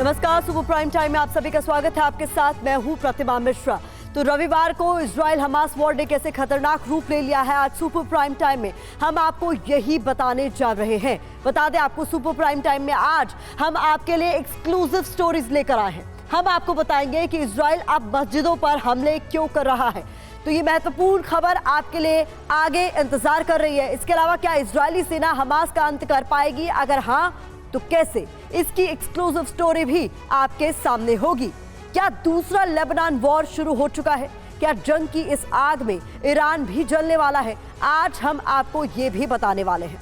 नमस्कार, super prime time में आप सभी का स्वागत है। आपके साथ मैं हूं प्रतिमा मिश्रा। तो रविवार को इजराइल हमास वॉर ने कैसे खतरनाक रूप ले लिया है, आज सुपर प्राइम टाइम में हम आपको यही बताने जा रहे हैं। बता दें आपको, सुपर प्राइम टाइम में आज हम आपके लिए एक्सक्लूसिव स्टोरीज लेकर आए हैं। हम आपको बताएंगे कि इजराइल अब मस्जिदों पर हमले क्यों कर रहा है। तो ये महत्वपूर्ण खबर आपके लिए आगे इंतजार कर रही है। इसके अलावा क्या इजरायली सेना हमास का अंत कर पाएगी? अगर हाँ तो कैसे? इसकी एक्सक्लूसिव स्टोरी भी आपके सामने होगी। क्या दूसरा लेबनान वॉर शुरू हो चुका है? क्या जंग की इस आग में ईरान भी जलने वाला है? आज हम आपको ये भी बताने वाले हैं।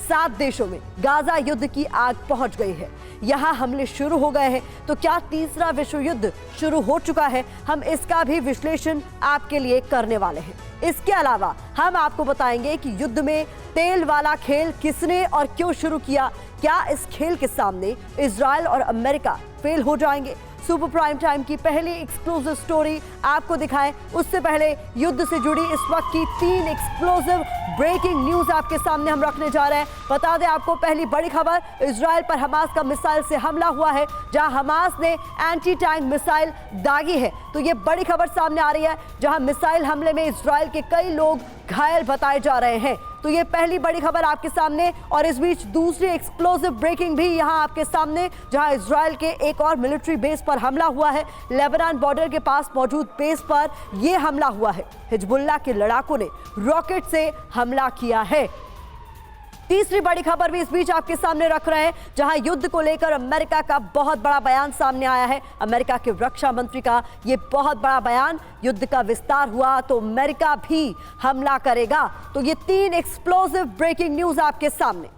7 देशों में गाजा युद्ध की आग पहुंच गई है, यहां हमले शुरू हो गए हैं। तो क्या तीसरा विश्व युद्ध शुरू हो चुका है? हम इसका भी विश्लेषण आपके लिए करने वाले हैं। इसके अलावा हम आपको बताएंगे कि युद्ध में तेल वाला खेल किसने और क्यों शुरू किया। क्या इस खेल के सामने इजराइल और अमेरिका फेल हो जाएंगे? सुपर प्राइम टाइम की पहली एक्सक्लूसिव स्टोरी आपको दिखाएं उससे पहले युद्ध से जुड़ी इस वक्त की 3 एक्सप्लोसिव ब्रेकिंग न्यूज आपके सामने हम रखने जा रहे हैं। बता दें आपको, पहली बड़ी खबर, इजराइल पर हमास का मिसाइल से हमला हुआ है, जहां हमास ने एंटी टैंक मिसाइल दागी है। तो ये बड़ी खबर सामने आ रही है, जहां मिसाइल हमले में इजराइल के कई लोग घायल बताए जा रहे हैं। तो ये पहली बड़ी खबर आपके सामने। और इस बीच दूसरी एक्सप्लोसिव ब्रेकिंग भी यहां आपके सामने, जहां इजराइल के एक और मिलिट्री बेस पर हमला हुआ है। लेबनान बॉर्डर के पास मौजूद बेस पर यह हमला हुआ है। हिजबुल्लाह के लड़ाकों ने रॉकेट से हमला किया है। तीसरी बड़ी खबर भी इस बीच आपके सामने रख रहे हैं, जहां युद्ध को लेकर अमेरिका का बहुत बड़ा बयान सामने आया है। अमेरिका के रक्षा मंत्री का यह बहुत बड़ा बयान, युद्ध का विस्तार हुआ तो अमेरिका भी हमला करेगा। तो ये 3 एक्सप्लोसिव ब्रेकिंग न्यूज आपके सामने।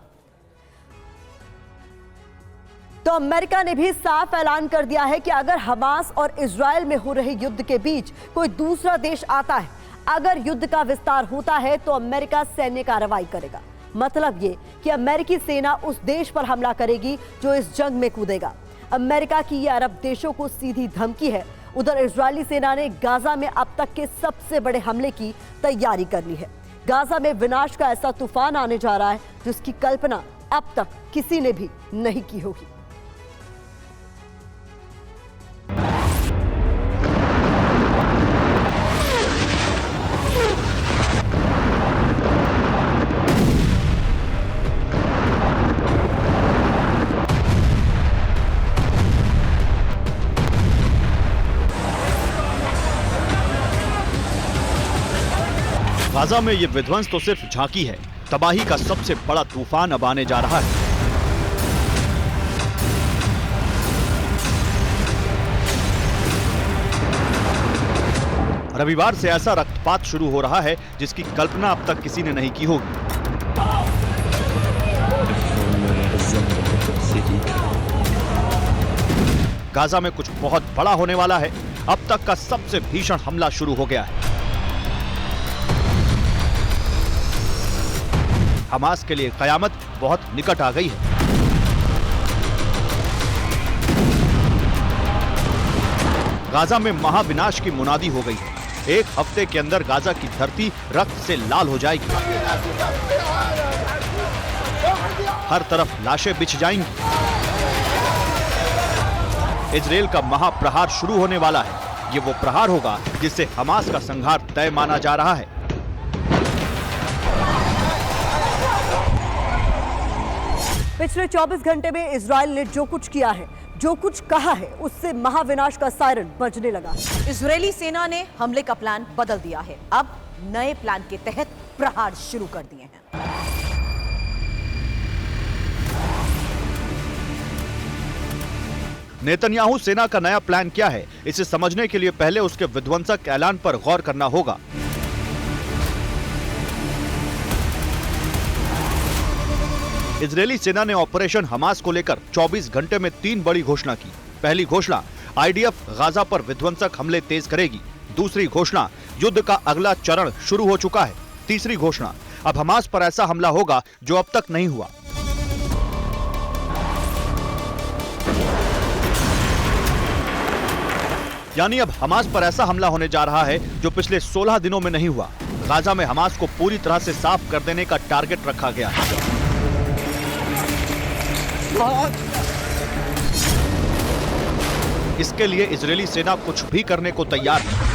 तो अमेरिका ने भी साफ ऐलान कर दिया है कि अगर हमास और इजराइल में हो रहे युद्ध के बीच कोई दूसरा देश आता है, अगर युद्ध का विस्तार होता है तो अमेरिका सैन्य कार्रवाई करेगा। मतलब ये कि अमेरिकी सेना उस देश पर हमला करेगी जो इस जंग में कूदेगा। अमेरिका की ये अरब देशों को सीधी धमकी है। उधर इजरायली सेना ने गाजा में अब तक के सबसे बड़े हमले की तैयारी कर ली है। गाजा में विनाश का ऐसा तूफान आने जा रहा है जिसकी कल्पना अब तक किसी ने भी नहीं की होगी। गाजा में ये विध्वंस तो सिर्फ झांकी है, तबाही का सबसे बड़ा तूफान अब आने जा रहा है। रविवार से ऐसा रक्तपात शुरू हो रहा है जिसकी कल्पना अब तक किसी ने नहीं की होगी। गाजा में कुछ बहुत बड़ा होने वाला है। अब तक का सबसे भीषण हमला शुरू हो गया है। हमास के लिए कयामत बहुत निकट आ गई है। गाजा में महाविनाश की मुनादी हो गई है। 1 हफ्ते के अंदर गाजा की धरती रक्त से लाल हो जाएगी। हर तरफ लाशें बिछ जाएंगी। इजराइल का महाप्रहार शुरू होने वाला है। ये वो प्रहार होगा जिससे हमास का संहार तय माना जा रहा है। पिछले 24 घंटे में इजराइल ने जो कुछ किया है, जो कुछ कहा है, उससे महाविनाश का सायरन बजने लगा। इजरायली सेना ने हमले का प्लान बदल दिया है। अब नए प्लान के तहत प्रहार शुरू कर दिए हैं। नेतन्याहू सेना का नया प्लान क्या है, इसे समझने के लिए पहले उसके विध्वंसक ऐलान पर गौर करना होगा। इजरायली सेना ने ऑपरेशन हमास को लेकर 24 घंटे में 3 बड़ी घोषणा की। पहली घोषणा, आईडीएफ गाजा पर विध्वंसक हमले तेज करेगी। दूसरी घोषणा, युद्ध का अगला चरण शुरू हो चुका है। तीसरी घोषणा, अब हमास पर ऐसा हमला होगा जो अब तक नहीं हुआ। यानी अब हमास पर ऐसा हमला होने जा रहा है जो पिछले 16 दिनों में नहीं हुआ। गाजा में हमास को पूरी तरह से साफ कर देने का टारगेट रखा गया है। इसके लिए इजरायली सेना कुछ भी करने को तैयार है।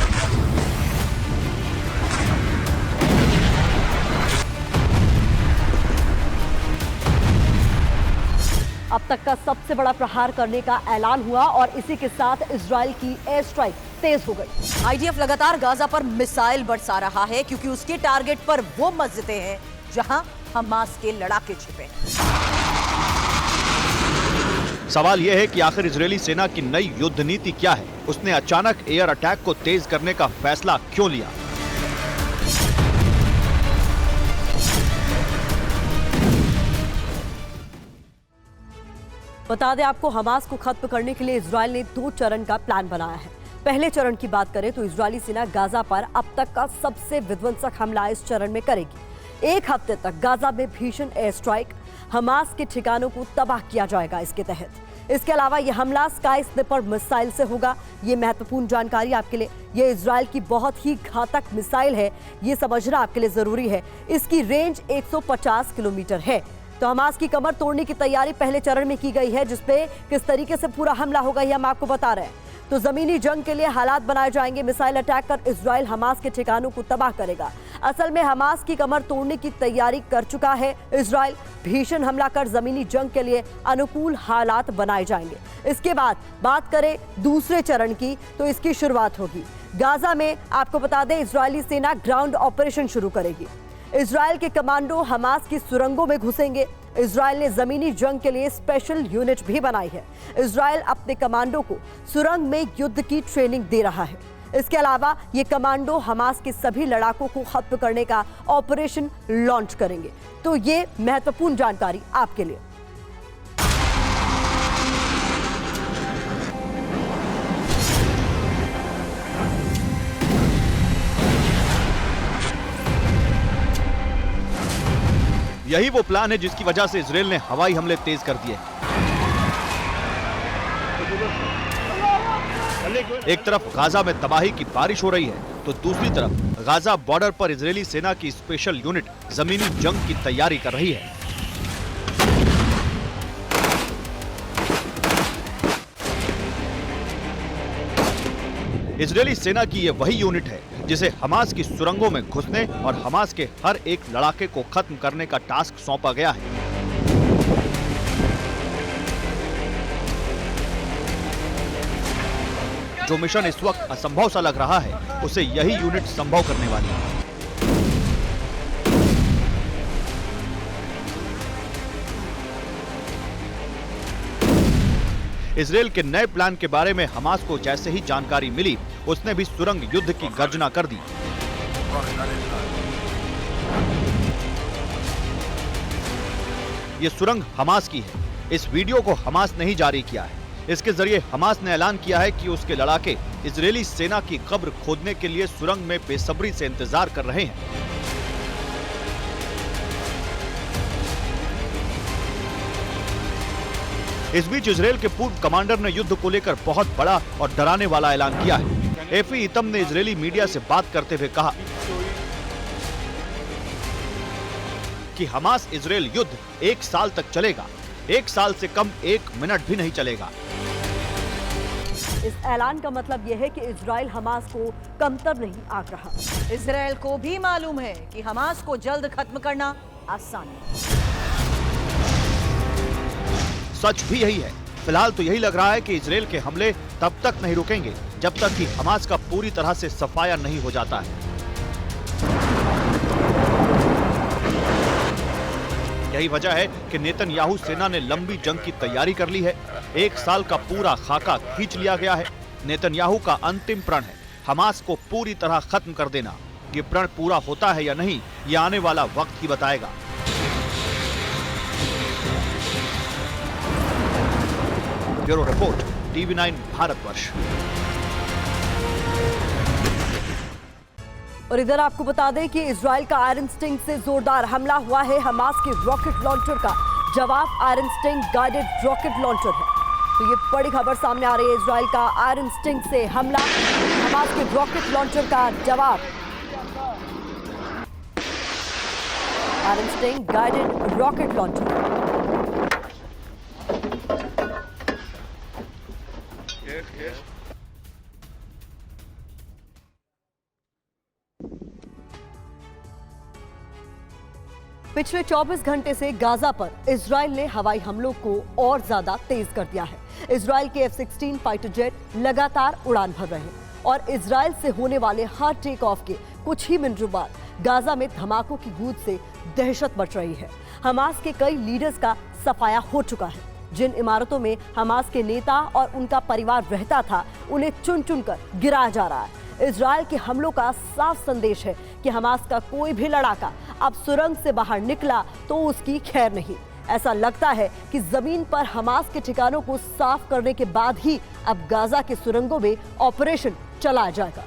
अब तक का सबसे बड़ा प्रहार करने का ऐलान हुआ और इसी के साथ इजराइल की एयर स्ट्राइक तेज हो गई। आईडीएफ लगातार गाजा पर मिसाइल बरसा रहा है क्योंकि उसके टारगेट पर वो मस्जिदें हैं जहां हमास के लड़ाके छिपे हैं। सवाल यह है कि आखिर इजरायली सेना की नई युद्ध नीति क्या है? उसने अचानक एयर अटैक को तेज करने का फैसला क्यों लिया? बता दें आपको, हमास को खत्म करने के लिए इजराइल ने 2 चरण का प्लान बनाया है। पहले चरण की बात करें तो इजरायली सेना गाजा पर अब तक का सबसे विध्वंसक हमला इस चरण में करेगी। 1 हफ्ते तक गाजा में भीषण एयर स्ट्राइक, हमास के ठिकानों को तबाह किया जाएगा इसके तहत। इसके अलावा यह हमला स्काई स्निपर मिसाइल से होगा। ये महत्वपूर्ण जानकारी आपके लिए। ये इजराइल की बहुत ही घातक मिसाइल है, ये समझना आपके लिए जरूरी है। इसकी रेंज 150 किलोमीटर है। तो हमास की कमर तोड़ने की तैयारी पहले चरण में की गई है, जिसपे किस तरीके से पूरा हमला होगा ये हम आपको बता रहे हैं। तो जमीनी जंग के लिए हालात बनाए जाएंगे। मिसाइल अटैक कर इजराइल हमास के ठिकानों को तबाह करेगा। असल में हमास की कमर तोड़ने की तैयारी कर चुका है इजराइल। भीषण हमला कर जमीनी जंग के लिए अनुकूल हालात बनाए जाएंगे। इसके बाद बात करें दूसरे चरण की, तो इसकी शुरुआत होगी गाजा में। आपको बता दें, इजरायली सेना ग्राउंड ऑपरेशन शुरू करेगी। इजराइल के कमांडो हमास की सुरंगों में घुसेंगे। इजराइल ने जमीनी जंग के लिए स्पेशल यूनिट भी बनाई है। इजराइल अपने कमांडो को सुरंग में युद्ध की ट्रेनिंग दे रहा है। इसके अलावा ये कमांडो हमास के सभी लड़ाकों को खत्म करने का ऑपरेशन लॉन्च करेंगे। तो ये महत्वपूर्ण जानकारी आपके लिए। यही वो प्लान है जिसकी वजह से इजराइल ने हवाई हमले तेज कर दिए। एक तरफ गाजा में तबाही की बारिश हो रही है, तो दूसरी तरफ गाजा बॉर्डर पर इजरायली सेना की स्पेशल यूनिट जमीनी जंग की तैयारी कर रही है। इजरायली सेना की यह वही यूनिट है जिसे हमास की सुरंगों में घुसने और हमास के हर एक लड़ाके को खत्म करने का टास्क सौंपा गया है। जो मिशन इस वक्त असंभव सा लग रहा है, उसे यही यूनिट संभव करने वाली है। इजराइल के नए प्लान के बारे में हमास को जैसे ही जानकारी मिली, उसने भी सुरंग युद्ध की गर्जना कर दी। ये सुरंग हमास की है। इस वीडियो को हमास ने ही जारी किया है। इसके जरिए हमास ने ऐलान किया है कि उसके लड़ाके इजरायली सेना की कब्र खोदने के लिए सुरंग में बेसब्री से इंतजार कर रहे हैं। इस बीच इजराइल के पूर्व कमांडर ने युद्ध को लेकर बहुत बड़ा और डराने वाला ऐलान किया है। एफी इतम ने इजरायली मीडिया से बात करते हुए कहा कि हमास इजराइल युद्ध 1 साल तक चलेगा। 1 साल से कम 1 मिनट भी नहीं चलेगा। इस ऐलान का मतलब यह है कि इजराइल हमास को कमतर नहीं आंक रहा। इजराइल को भी मालूम है कि हमास को जल्द खत्म करना आसान है। सच भी यही है। फिलहाल तो यही लग रहा है कि इजराइल के हमले तब तक नहीं रुकेंगे जब तक कि हमास का पूरी तरह से सफाया नहीं हो जाता है। यही वजह है कि नेतन्याहू सेना ने लंबी जंग की तैयारी कर ली है। 1 साल का पूरा खाका खींच लिया गया है। नेतन्याहू का अंतिम प्रण है हमास को पूरी तरह खत्म कर देना। ये प्रण पूरा होता है या नहीं, ये आने वाला वक्त ही बताएगा। Bureau report, TV9 Bharatvarsh. और इधर आपको बता दें कि इजराइल का आयरन स्टिंग से जोरदार हमला हुआ है। हमास के रॉकेट लॉन्चर का जवाब iron sting guided rocket launcher है। तो ये बड़ी खबर सामने आ रही है। इजराइल का आयरन स्टिंग से हमला, हमास के रॉकेट लॉन्चर का जवाब iron sting guided rocket launcher. पिछले 24 घंटे से गाजा पर इजराइल ने हवाई हमलों को और ज्यादा तेज कर दिया है। इजराइल के F-16 फाइटर जेट लगातार उड़ान भर रहे हैं और इजराइल से होने वाले हर टेक ऑफ के कुछ ही मिनटों बाद गाजा में धमाकों की गूंज से दहशत मच रही है। हमास के कई लीडर्स का सफाया हो चुका है। जिन इमारतों में हमास के नेता और उनका परिवार रहता था, उन्हें चुन चुन कर गिराया जा रहा है। इजराइल के हमलों का साफ संदेश है कि हमास का कोई भी लड़ाका अब सुरंग से बाहर निकला तो उसकी खैर नहीं। ऐसा लगता है कि जमीन पर हमास के ठिकानों को साफ करने के बाद ही अब गाजा के सुरंगों में ऑपरेशन चलाया जाएगा।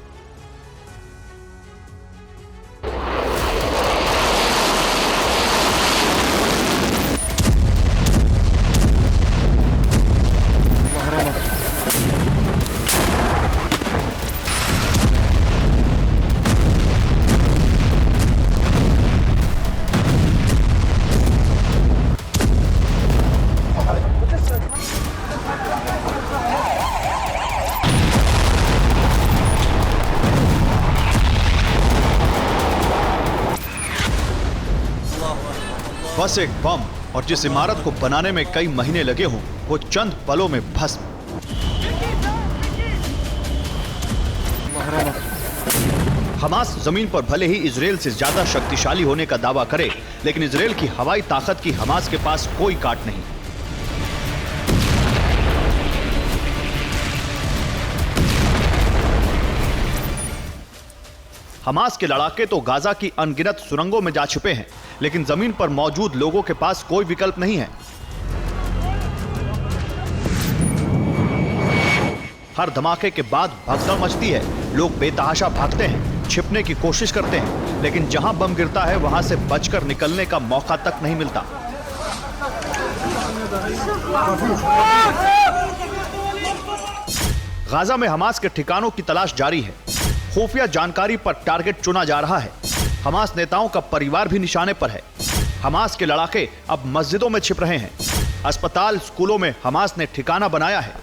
बस एक बम और जिस इमारत को बनाने में कई महीने लगे हों, वो चंद पलों में भस्म। हमास जमीन पर भले ही इजराइल से ज्यादा शक्तिशाली होने का दावा करे, लेकिन इजराइल की हवाई ताकत की हमास के पास कोई काट नहीं। हमास के लड़ाके तो गाजा की अनगिनत सुरंगों में जा छिपे हैं, लेकिन जमीन पर मौजूद लोगों के पास कोई विकल्प नहीं है। हर धमाके के बाद भगदड़ मचती है। लोग बेतहाशा भागते हैं, छिपने की कोशिश करते हैं, लेकिन जहां बम गिरता है वहां से बचकर निकलने का मौका तक नहीं मिलता। गाजा में हमास के ठिकानों की तलाश जारी है। खुफिया जानकारी पर टारगेट चुना जा रहा है। हमास नेताओं का परिवार भी निशाने पर है। हमास के लड़ाके अब मस्जिदों में छिप रहे हैं। अस्पताल, स्कूलों में हमास ने ठिकाना बनाया है।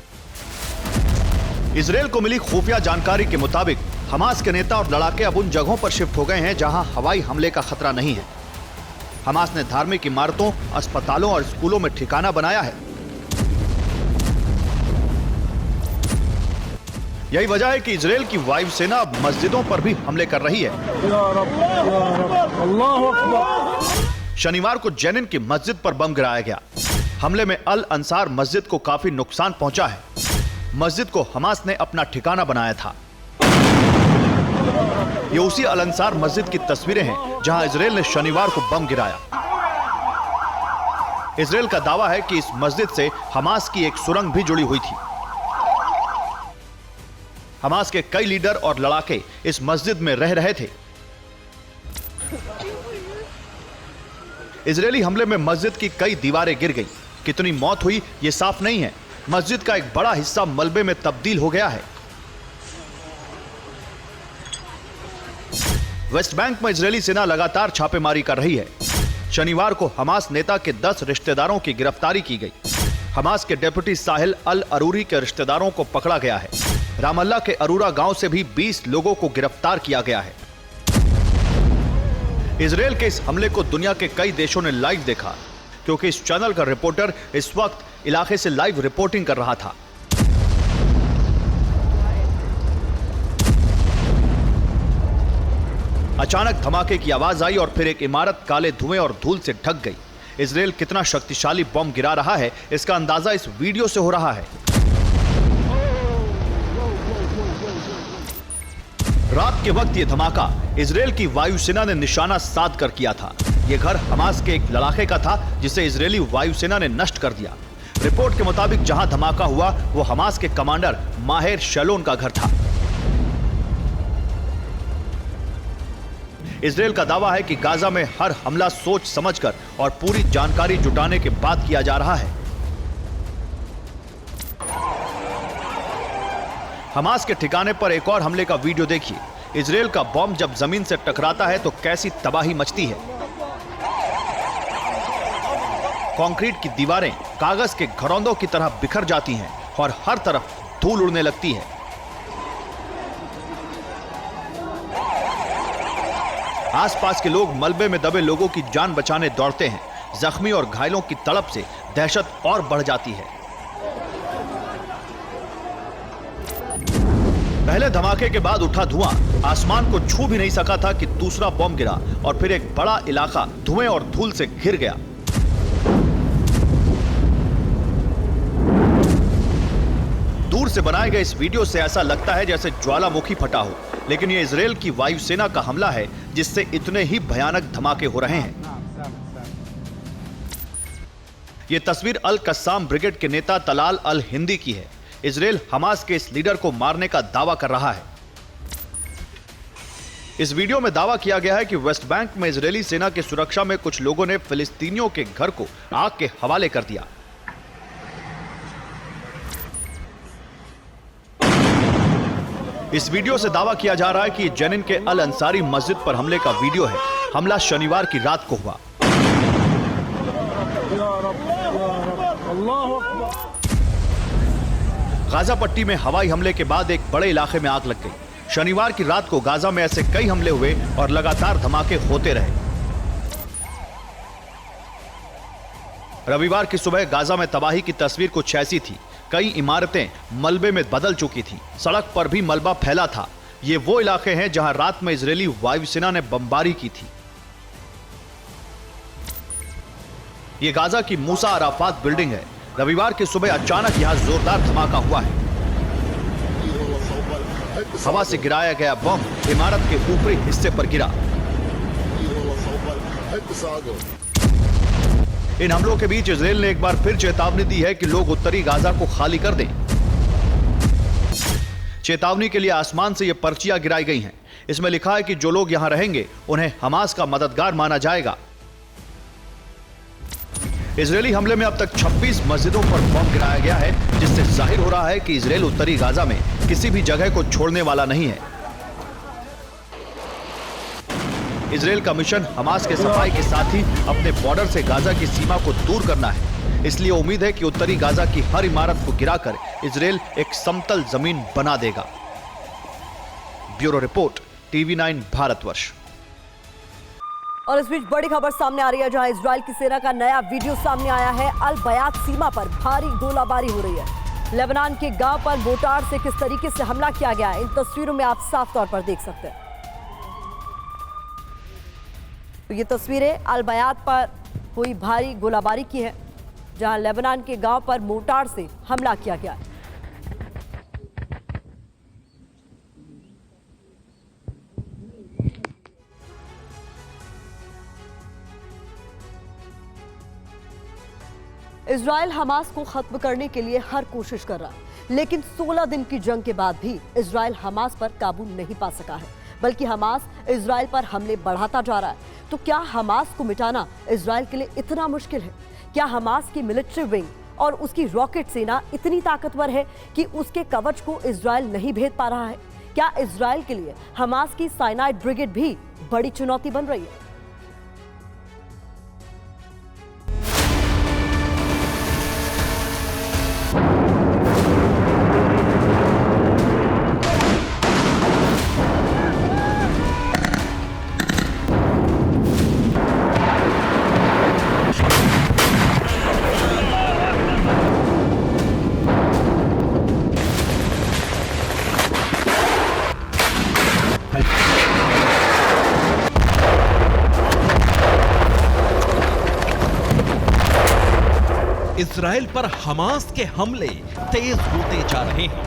इजराइल को मिली खुफिया जानकारी के मुताबिक हमास के नेता और लड़ाके अब उन जगहों पर शिफ्ट हो गए हैं जहां हवाई हमले का खतरा नहीं है। हमास ने धार्मिक इमारतों, अस्पतालों और स्कूलों में ठिकाना बनाया है। यही वजह है कि इजराइल की वायुसेना अब मस्जिदों पर भी हमले कर रही है। शनिवार को जेनिन की मस्जिद पर बम गिराया गया। हमले में अल अंसार मस्जिद को काफी नुकसान पहुंचा है। मस्जिद को हमास ने अपना ठिकाना बनाया था। ये उसी अल अंसार मस्जिद की तस्वीरें हैं जहां इजराइल ने शनिवार को बम गिराया। इजराइल का दावा है कि इस मस्जिद से हमास की एक सुरंग भी जुड़ी हुई थी। हमास के कई लीडर और लड़ाके इस मस्जिद में रह रहे थे। इजरायली हमले में मस्जिद की कई दीवारें गिर गई। कितनी मौत हुई ये साफ नहीं है। मस्जिद का एक बड़ा हिस्सा मलबे में तब्दील हो गया है। वेस्ट बैंक में इजरायली सेना लगातार छापेमारी कर रही है। शनिवार को हमास नेता के 10 रिश्तेदारों की गिरफ्तारी की गई। हमास के डेप्यूटी साहिल अल अरूरी के रिश्तेदारों को पकड़ा गया है। रामल्ला के अरूरा गांव से भी 20 लोगों को गिरफ्तार किया गया है। इजराइल के इस हमले को दुनिया के कई देशों ने लाइव देखा, क्योंकि इस चैनल का रिपोर्टर इस वक्त इलाके से लाइव रिपोर्टिंग कर रहा था। अचानक धमाके की आवाज आई और फिर एक इमारत काले धुएं और धूल से ढक गई। इजराइल कितना शक्तिशाली बम गिरा रहा है, इसका अंदाजा इस वीडियो से हो रहा है। रात के वक्त यह धमाका इजराइल की वायुसेना ने निशाना साध कर किया था। यह घर हमास के एक लड़ाके का था, जिसे इजरायली वायुसेना ने नष्ट कर दिया। रिपोर्ट के मुताबिक जहां धमाका हुआ वो हमास के कमांडर माहेर शैलोन का घर था। इजराइल का दावा है कि गाजा में हर हमला सोच समझकर और पूरी जानकारी जुटाने के बाद किया जा रहा है। हमास के ठिकाने पर एक और हमले का वीडियो देखिए। इजराइल का बम जब जमीन से टकराता है तो कैसी तबाही मचती है। कंक्रीट की दीवारें कागज के घरौंदों की तरह बिखर जाती हैं और हर तरफ धूल उड़ने लगती है। आसपास के लोग मलबे में दबे लोगों की जान बचाने दौड़ते हैं। जख्मी और घायलों की तड़प से दहशत और बढ़ जाती है। पहले धमाके के बाद उठा धुआं आसमान को छू भी नहीं सका था कि दूसरा बम गिरा और फिर एक बड़ा इलाका धुएं और धूल से घिर गया। दूर से बनाए गए इस वीडियो से ऐसा लगता है जैसे ज्वालामुखी फटा हो, लेकिन यह इजराइल की वायुसेना का हमला है जिससे इतने ही भयानक धमाके हो रहे हैं। यह तस्वीर अल कस्साम ब्रिगेड के नेता तलाल अल हिंदी की है। इजराइल हमास के इस लीडर को मारने का दावा कर रहा है। इस वीडियो में दावा किया गया है कि वेस्ट बैंक में इजरायली सेना की सुरक्षा में कुछ लोगों ने फिलिस्तीनियों के घर को आग के हवाले कर दिया। इस वीडियो से दावा किया जा रहा है कि जेनिन के अल अंसारी मस्जिद पर हमले का वीडियो है। हमला शनिवार की रात को हुआ। गाजा पट्टी में हवाई हमले के बाद एक बड़े इलाके में आग लग गई। शनिवार की रात को गाजा में ऐसे कई हमले हुए और लगातार धमाके होते रहे। रविवार की सुबह गाजा में तबाही की तस्वीर कुछ ऐसी थी। कई इमारतें मलबे में बदल चुकी थी। सड़क पर भी मलबा फैला था। ये वो इलाके हैं जहां रात में इजरायली वायुसेना ने बमबारी की थी। ये गाजा की मूसा अराफात बिल्डिंग है। रविवार की सुबह अचानक यहां जोरदार धमाका हुआ है। हवा से गिराया गया बम इमारत के ऊपरी हिस्से पर गिरा। इन हमलों के बीच इजराइल ने एक बार फिर चेतावनी दी है कि लोग उत्तरी गाजा को खाली कर दें। चेतावनी के लिए आसमान से ये पर्चियां गिराई गई हैं। इसमें लिखा है कि जो लोग यहां रहेंगे उन्हें हमास का मददगार माना जाएगा। इजरायली हमले में अब तक 26 मस्जिदों पर बम गिराया गया है, जिससे जाहिर हो रहा है कि इजराइल उत्तरी गाजा में किसी भी जगह को छोड़ने वाला नहीं है। इजराइल का मिशन हमास के सफाई के साथ ही अपने बॉर्डर से गाजा की सीमा को दूर करना है। इसलिए उम्मीद है कि उत्तरी गाजा की हर इमारत को गिराकर इजराइल एक समतल जमीन बना देगा। Bureau report, TV9 Bharatvarsh. और इस बीच बड़ी खबर सामने आ रही है, जहां इजराइल की सेना का नया वीडियो सामने आया है। अल बयात सीमा पर भारी गोलाबारी हो रही है। लेबनान के गांव पर मोर्टार से किस तरीके से हमला किया गया है, इन तस्वीरों में आप साफ तौर पर देख सकते हैं। तो ये तस्वीरें अल बयात पर हुई भारी गोलाबारी की है, जहां लेबनान के गांव पर मोर्टार से हमला किया गया है। इजराइल हमास को खत्म करने के लिए हर कोशिश कर रहा है, लेकिन 16 दिन की जंग के बाद भी इजराइल हमास पर काबू नहीं पा सका है, बल्कि हमास इजराइल पर हमले बढ़ाता जा रहा है। तो क्या हमास को मिटाना इजराइल के लिए इतना मुश्किल है? क्या हमास की मिलिट्री विंग और उसकी रॉकेट सेना इतनी ताकतवर है कि उसके कवच को इजराइल नहीं भेद पा रहा है? क्या इजराइल के लिए हमास की साइनाइड ब्रिगेड भी बड़ी चुनौती बन रही है? इजराइल पर हमास के हमले तेज होते जा रहे हैं।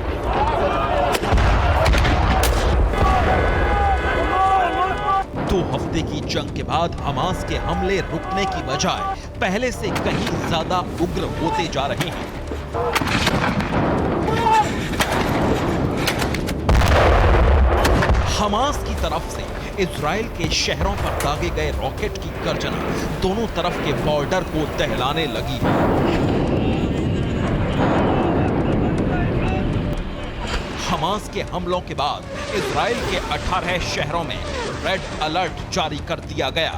दो हफ्ते की जंग के बाद हमास के हमले रुकने की बजाय पहले से कहीं ज्यादा उग्र होते जा रहे हैं। हमास की तरफ से इजराइल के शहरों पर दागे गए रॉकेट की गर्जना दोनों तरफ के बॉर्डर को दहलाने लगी है। हमास के हमलों के बाद इजराइल के 18 शहरों में रेड अलर्ट जारी कर दिया गया।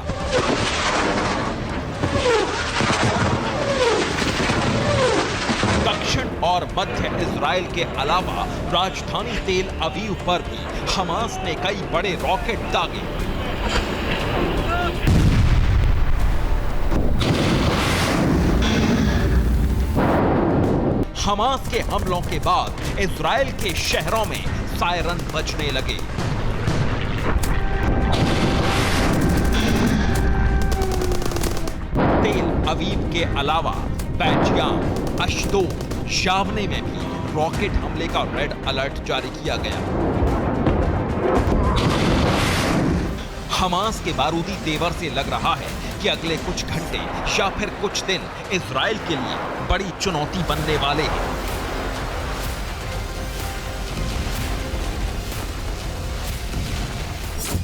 दक्षिण और मध्य इजराइल के अलावा राजधानी तेल अवीव पर भी हमास ने कई बड़े रॉकेट दागे। हमास के हमलों के बाद इजराइल के शहरों में सायरन बजने लगे। तेल अवीव के अलावा बैतयाम, अशदोद, शावने में भी रॉकेट हमले का रेड अलर्ट जारी किया गया। हमास के बारूदी तेवर से लग रहा है कि अगले कुछ घंटे या फिर कुछ दिन इजराइल के लिए बड़ी चुनौती बनने वाले हैं।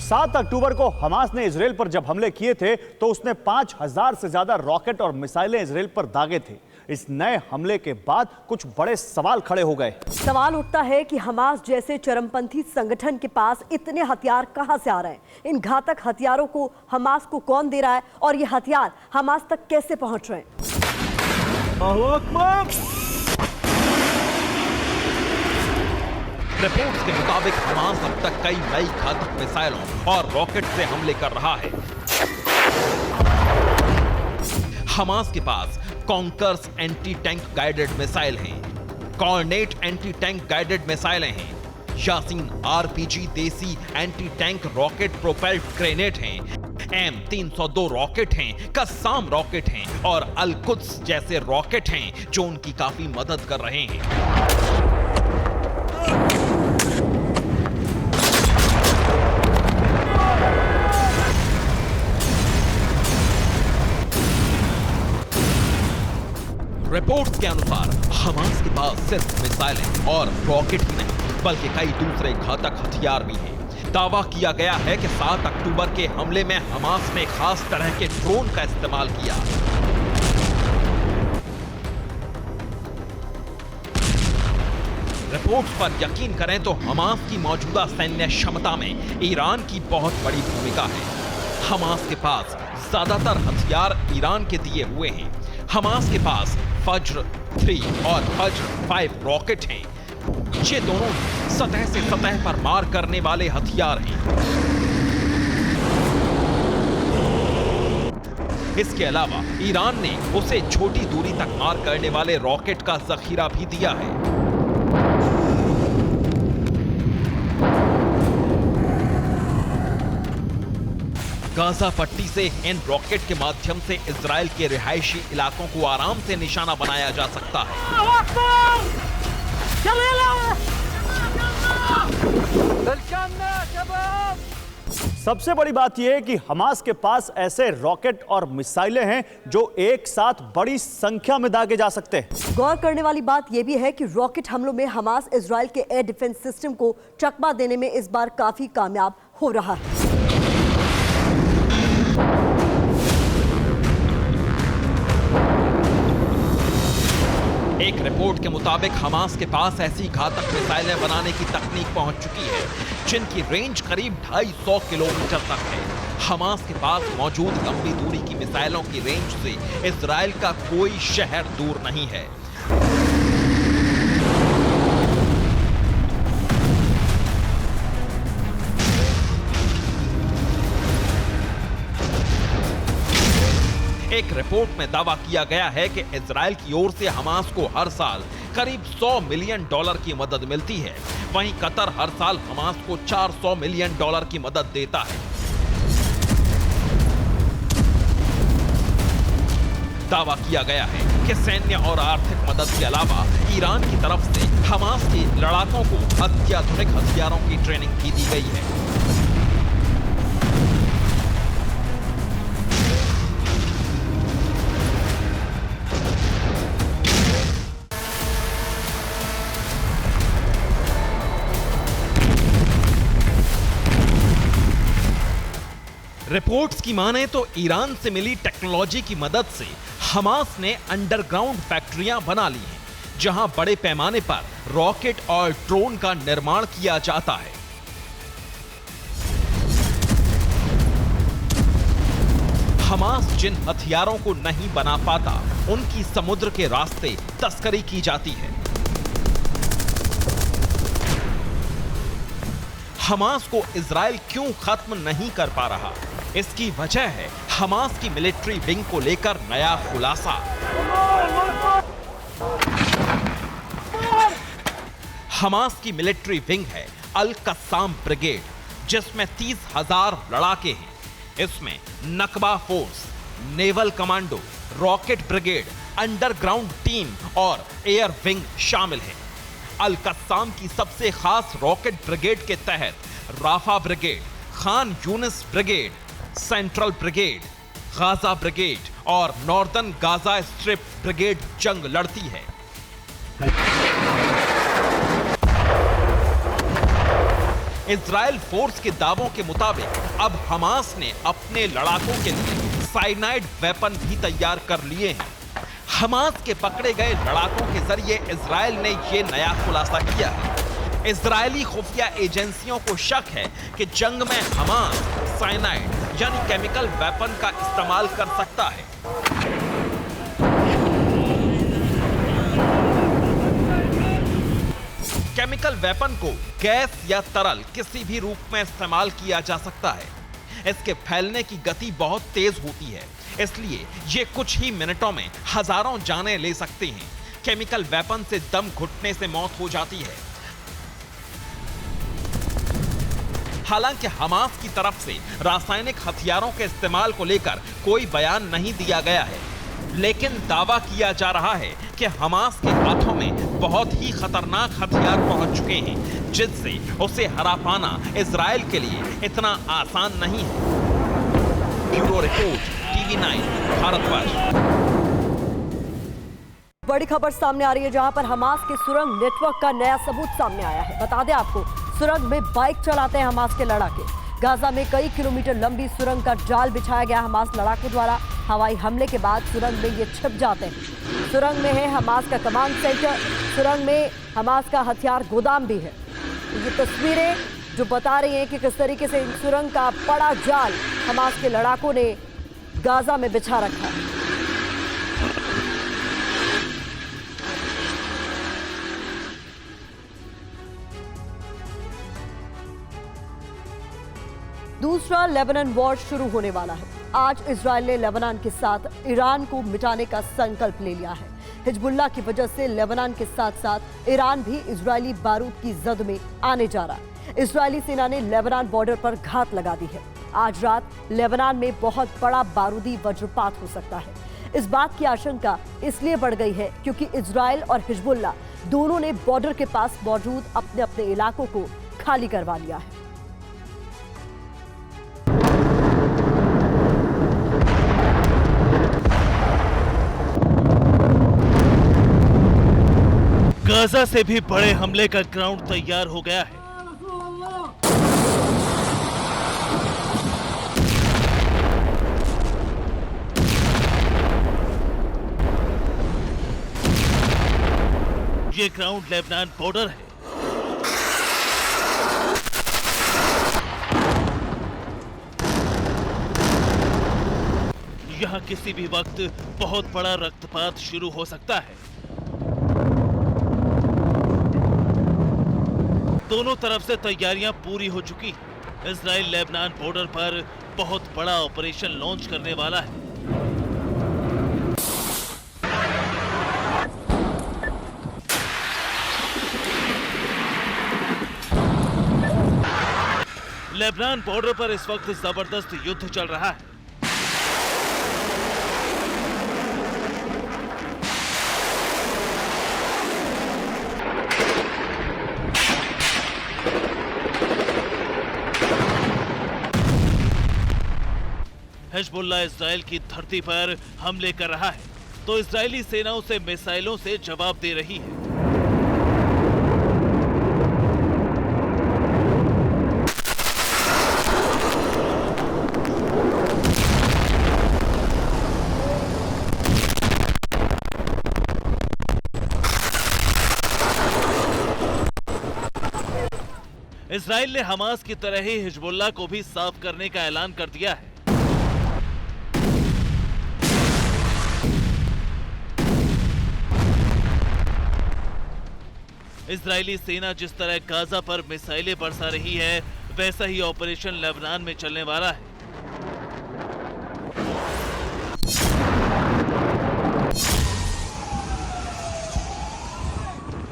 7 अक्टूबर को हमास ने इजराइल पर जब हमले किए थे तो उसने 5000 से ज्यादा रॉकेट और मिसाइलें इजराइल पर दागे थे। इस नए हमले के बाद कुछ बड़े सवाल खड़े हो गए। सवाल उठता है कि हमास जैसे चरमपंथी संगठन के पास इतने हथियार कहां से आ रहे हैं? इन घातक हथियारों को हमास को कौन दे रहा है और ये हथियार हमास तक कैसे पहुंच रहे हैं? रिपोर्ट्स के मुताबिक हमास अब तक कई नई घातक मिसाइलों और रॉकेट से हमले कर रहा है। हमास के पास Konkurs anti tank guided missile हैं, कॉर्नेट एंटी टैंक गाइडेड मिसाइलें हैं, यासीन आरपीजी देसी anti tank rocket propelled grenade हैं, M302 रॉकेट हैं, कस्साम रॉकेट हैं और अल-कुद्स जैसे रॉकेट हैं जो उनकी काफी मदद कर रहे हैं। रिपोर्ट्स के अनुसार हमास के पास सिर्फ मिसाइलें और रॉकेट ही नहीं बल्कि कई दूसरे घातक हथियार भी हैं। दावा किया गया है कि 7 अक्टूबर के हमले में हमास ने खास तरह के ड्रोन का इस्तेमाल किया। रिपोर्ट्स पर यकीन करें तो हमास की मौजूदा सैन्य क्षमता में ईरान की बहुत बड़ी भूमिका है। हमास के पास ज्यादातर हथियार ईरान के दिए हुए हैं। हमास के पास फज्र 3 और फज्र 5 रॉकेट हैं। ये दोनों सतह से सतह पर मार करने वाले हथियार हैं। इसके अलावा ईरान ने उसे छोटी दूरी तक मार करने वाले रॉकेट का जखीरा भी दिया है। गाजा पट्टी से इन रॉकेट के माध्यम से इजराइल के रिहायशी इलाकों को आराम से निशाना बनाया जा सकता है। सबसे बड़ी बात यह है कि हमास के पास ऐसे रॉकेट और मिसाइलें हैं जो एक साथ बड़ी संख्या में दागे जा सकते हैं। गौर करने वाली बात यह भी है कि रॉकेट हमलों में हमास इजराइल के एयर डिफेंस सिस्टम को चकमा देने में इस बार काफी कामयाब हो रहा है। एक रिपोर्ट के मुताबिक हमास के पास ऐसी घातक मिसाइलें बनाने की तकनीक पहुंच चुकी है जिनकी रेंज करीब 250 किलोमीटर तक है। हमास के पास मौजूद लंबी दूरी की मिसाइलों की रेंज से इजराइल का कोई शहर दूर नहीं है। एक रिपोर्ट में दावा किया गया है कि इजराइल की ओर से हमास को हर साल करीब $100 मिलियन की मदद मिलती है। वहीं कतर हर साल हमास को $400 मिलियन की मदद देता है। दावा किया गया है कि सैन्य और आर्थिक मदद के अलावा ईरान की तरफ से हमास के लड़ाकों को अत्याधुनिक हथियारों की ट्रेनिंग भी दी गई है। रिपोर्ट्स की माने तो ईरान से मिली टेक्नोलॉजी की मदद से हमास ने अंडरग्राउंड फैक्ट्रियां बना ली हैं, जहां बड़े पैमाने पर रॉकेट और ड्रोन का निर्माण किया जाता है। हमास जिन हथियारों को नहीं बना पाता, उनकी समुद्र के रास्ते तस्करी की जाती है। हमास को इजराइल क्यों खत्म नहीं कर पा रहा? इसकी वजह है हमास की मिलिट्री विंग को लेकर नया खुलासा। हमास की मिलिट्री विंग है अल कस्साम ब्रिगेड, जिसमें 30,000 लड़ाके हैं। इसमें Nukhba force, naval commando, rocket brigade, underground team और एयर विंग शामिल है। अल कस्साम की सबसे खास रॉकेट ब्रिगेड के तहत Rafah brigade, Khan Younis brigade, central brigade, Gaza brigade और नॉर्दर्न गाजा स्ट्रिप ब्रिगेड जंग लड़ती है। इजराइल फोर्स के दावों के मुताबिक अब हमास ने अपने लड़ाकों के लिए साइनाइड वेपन भी तैयार कर लिए हैं। हमास के पकड़े गए लड़ाकों के जरिए इजराइल ने यह नया खुलासा किया है। इजरायली खुफिया एजेंसियों को शक है कि जंग में हमास साइनाइड यानी केमिकल वेपन का इस्तेमाल कर सकता है। केमिकल वेपन को गैस या तरल किसी भी रूप में इस्तेमाल किया जा सकता है। इसके फैलने की गति बहुत तेज होती है, इसलिए ये कुछ ही मिनटों में हजारों जानें ले सकते हैं। केमिकल वेपन से दम घुटने से मौत हो जाती है। हालांकि हमास की तरफ से रासायनिक हथियारों के इस्तेमाल को लेकर कोई बयान नहीं दिया गया है, लेकिन दावा किया जा रहा है कि हमास के हाथों में बहुत ही खतरनाक हथियार पहुंच चुके हैं, जिससे उसे हरा पाना इजराइल के लिए इतना आसान नहीं है। Bureau report, TV9, Bharatvarsh. बड़ी खबर सामने आ रही है, जहां पर हमास के सुरंग नेटवर्क का नया सबूत सामने आया है। बता दें आपको, सुरंग में बाइक चलाते हैं हमास के लड़ाके। गाजा में कई किलोमीटर लंबी सुरंग का जाल बिछाया गया हमास लड़ाकों द्वारा। हवाई हमले के बाद सुरंग में ये छिप जाते हैं। सुरंग में है हमास का कमांड सेंटर, सुरंग में हमास का हथियार गोदाम भी है। ये तस्वीरें जो बता रही हैं कि किस तरीके से इन सुरंग का बड़ा जाल हमास के लड़ाकों ने गाजा में बिछा रखा है। दूसरा लेबनान वॉर शुरू होने वाला है। आज इजराइल ने लेबनान के साथ ईरान को मिटाने का संकल्प ले लिया है। हिजबुल्लाह की वजह से लेबनान के साथ साथ ईरान भी इजरायली बारूद की जद में आने जा रहा है। इजरायली सेना ने लेबनान बॉर्डर पर घात लगा दी है। आज रात लेबनान में बहुत बड़ा बारूदी वज्रपात हो सकता है। इस बात की आशंका इसलिए बढ़ गई है क्योंकि इजराइल और हिजबुल्लाह दोनों ने बॉर्डर के पास मौजूद अपने अपने इलाकों को खाली करवा लिया है। गाजा से भी बड़े हमले का ग्राउंड तैयार हो गया है। ये ग्राउंड लेबनान बॉर्डर है। यहां किसी भी वक्त बहुत बड़ा रक्तपात शुरू हो सकता है। दोनों तरफ से तैयारियां पूरी हो चुकी हैं। इजराइल लेबनान बॉर्डर पर बहुत बड़ा ऑपरेशन लॉन्च करने वाला है। लेबनान बॉर्डर पर इस वक्त जबरदस्त युद्ध चल रहा है। हिजबुल्लाह इजराइल की धरती पर हमले कर रहा है तो इजरायली सेना उसे मिसाइलों से जवाब दे रही है। इजराइल ने हमास की तरह ही हिजबुल्लाह को भी साफ करने का ऐलान कर दिया है। इजरायली सेना जिस तरह गाजा पर मिसाइलें बरसा रही है, वैसा ही ऑपरेशन लेबनान में चलने वाला है।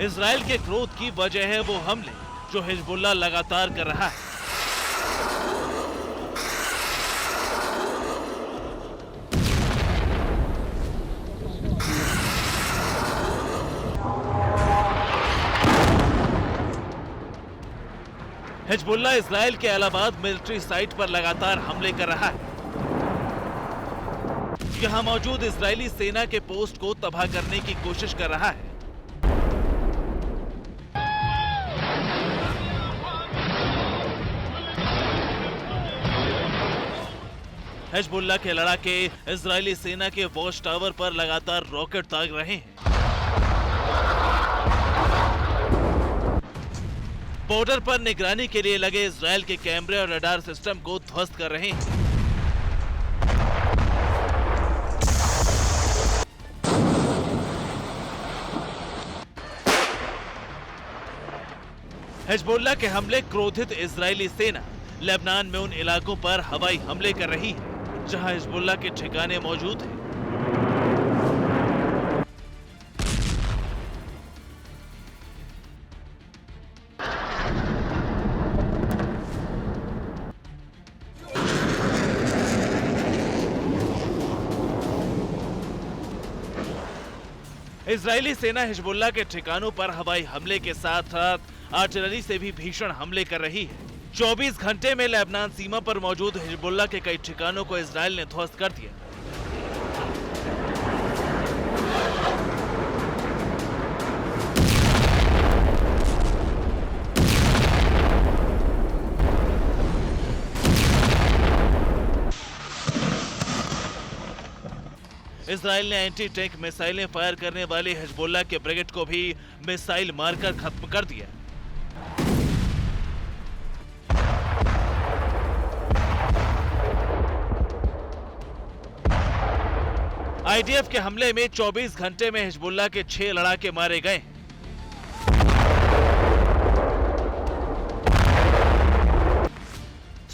इजराइल के क्रोध की वजह है वो हमले जो हिजबुल्लाह लगातार कर रहा है। हिजबुल्लाह इजराइल के अलाहाबाद मिलिट्री साइट पर लगातार हमले कर रहा है। यहां मौजूद इजरायली सेना के पोस्ट को तबाह करने की कोशिश कर रहा है। हिजबुल्लाह के लड़ाके इजरायली सेना के वॉच टावर पर लगातार रॉकेट दाग रहे हैं। बॉर्डर पर निगरानी के लिए लगे इजरायल के कैमरे और रडार सिस्टम को ध्वस्त कर रहे हैं। हिजबुल्लाह के हमले क्रोधित इजरायली सेना लेबनान में उन इलाकों पर हवाई हमले कर रही है जहां हिजबुल्लाह के ठिकाने मौजूद हैं। इजरायली सेना हिजबुल्लाह के ठिकानों पर हवाई हमले के साथ साथ आर्टिलरी से भी भीषण हमले कर रही है। 24 घंटे में लेबनान सीमा पर मौजूद हिजबुल्लाह के कई ठिकानों को इजरायल ने ध्वस्त कर दिया। इजरायल ने एंटी टैंक मिसाइलें फायर करने वाले हिजबुल्लाह के ब्रिगेड को भी मिसाइल मारकर खत्म कर दिया। आईडीएफ के हमले में 24 घंटे में हिजबुल्लाह के 6 लड़ाके मारे गए।